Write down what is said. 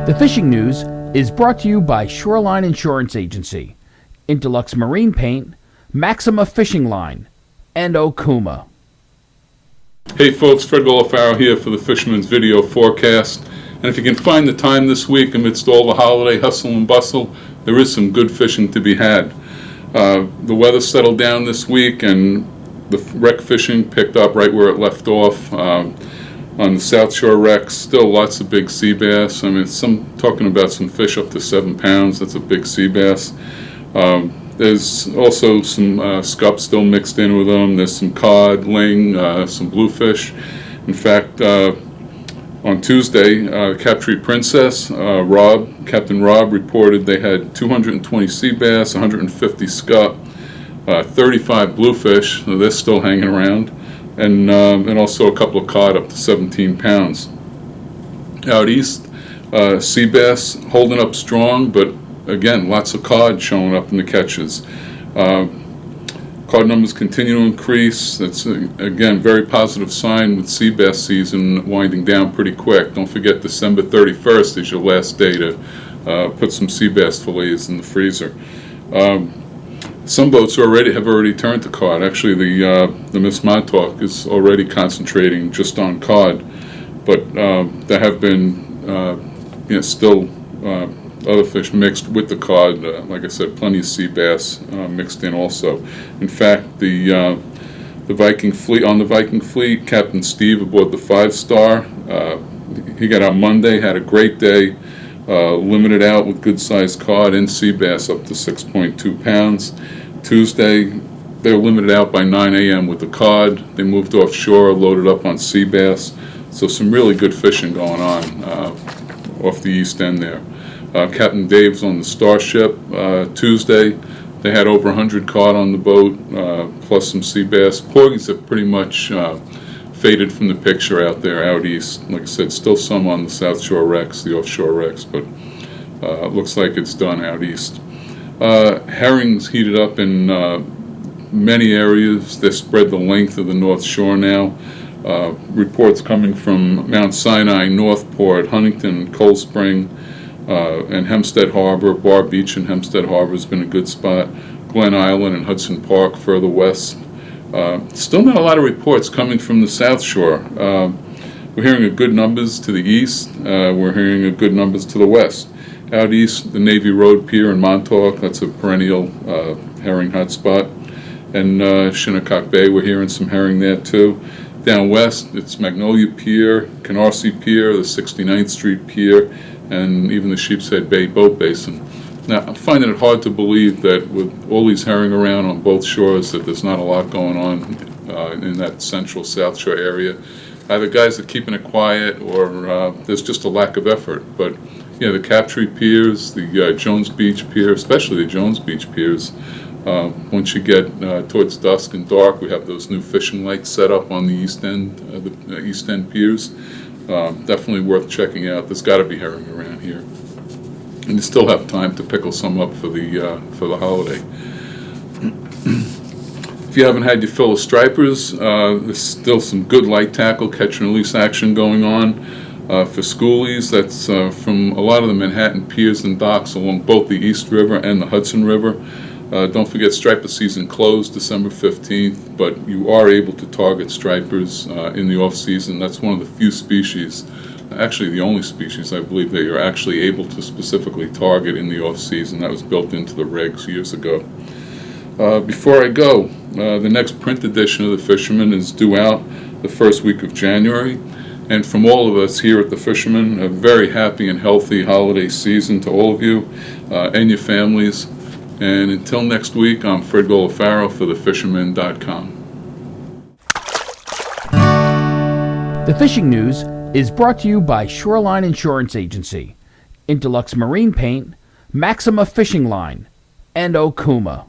The fishing news is brought to you by Shoreline Insurance Agency, Interlux Marine Paint, Maxima Fishing Line, and Okuma. Hey folks, Fred Golofaro here for the Fisherman's video forecast. And if you can find the time this week amidst all the holiday hustle and bustle, there is some good fishing to be had. The weather settled down this week and the wreck fishing picked up right where it left off. On the South Shore wrecks, still lots of big sea bass. I mean, talking about some fish up to 7 pounds. That's a big sea bass. There's also some scup still mixed in with them. There's some cod, ling, some bluefish. In fact, on Tuesday, Captree Princess, Captain Rob reported they had 220 sea bass, 150 scup, 35 bluefish. So they're still hanging around. And also a couple of cod up to 17 pounds. Out east, sea bass holding up strong, but again, lots of cod showing up in the catches. Cod numbers continue to increase. That's, again, very positive sign with sea bass season winding down pretty quick. Don't forget December 31st is your last day to put some sea bass fillets in the freezer. Some boats have already turned to cod. Actually, the Miss Montauk is already concentrating just on cod, but there have been still other fish mixed with the cod. Like I said, plenty of sea bass mixed in also. In fact, the Viking fleet, Captain Steve aboard the 5-star, he got out Monday, had a great day. Limited out with good-sized cod and sea bass up to 6.2 pounds. Tuesday, they were limited out by 9 a.m. with the cod. They moved offshore, loaded up on sea bass. So some really good fishing going on off the east end there. Captain Dave's on the Starship Tuesday. They had over 100 cod on the boat, plus some sea bass. Porgies have pretty much faded from the picture out there out east. Like I said, still some on the South Shore wrecks, the offshore wrecks, but it looks like it's done out east. Herrings heated up in many areas. They spread the length of the North Shore now. Reports coming from Mount Sinai, Northport, Huntington, Cold Spring, and Hempstead Harbor. Bar Beach and Hempstead Harbor has been a good spot. Glen Island and Hudson Park further west. Still not a lot of reports coming from the South Shore. We're hearing good numbers to the east. We're hearing good numbers to the west. Out east, the Navy Road Pier in Montauk, that's a perennial herring hotspot. And Shinnecock Bay, we're hearing some herring there too. Down west, it's Magnolia Pier, Canarsie Pier, the 69th Street Pier, and even the Sheepshead Bay Boat Basin. Now, I'm finding it hard to believe that with all these herring around on both shores that there's not a lot going on in that central South Shore area. Either guys are keeping it quiet or there's just a lack of effort. But yeah, the Captree piers, the Jones Beach Pier, especially the Jones Beach piers, once you get towards dusk and dark, we have those new fishing lights set up on the east end, the east end piers. Definitely worth checking out. There's got to be herring around here. And you still have time to pickle some up for the holiday. If you haven't had your fill of stripers, there's still some good light tackle catch and release action going on. For schoolies, that's from a lot of the Manhattan piers and docks along both the East River and the Hudson River. Don't forget striper season closed December 15th, but you are able to target stripers in the off-season. That's one of the few species, actually the only species I believe that you're actually able to specifically target in the off-season. That was built into the regs years ago. Before I go, the next print edition of the Fisherman is due out the first week of January. And from all of us here at the Fisherman, a very happy and healthy holiday season to all of you and your families. And until next week, I'm Fred Golofaro for thefisherman.com. The fishing news is brought to you by Shoreline Insurance Agency, Interlux Marine Paint, Maxima Fishing Line, and Okuma.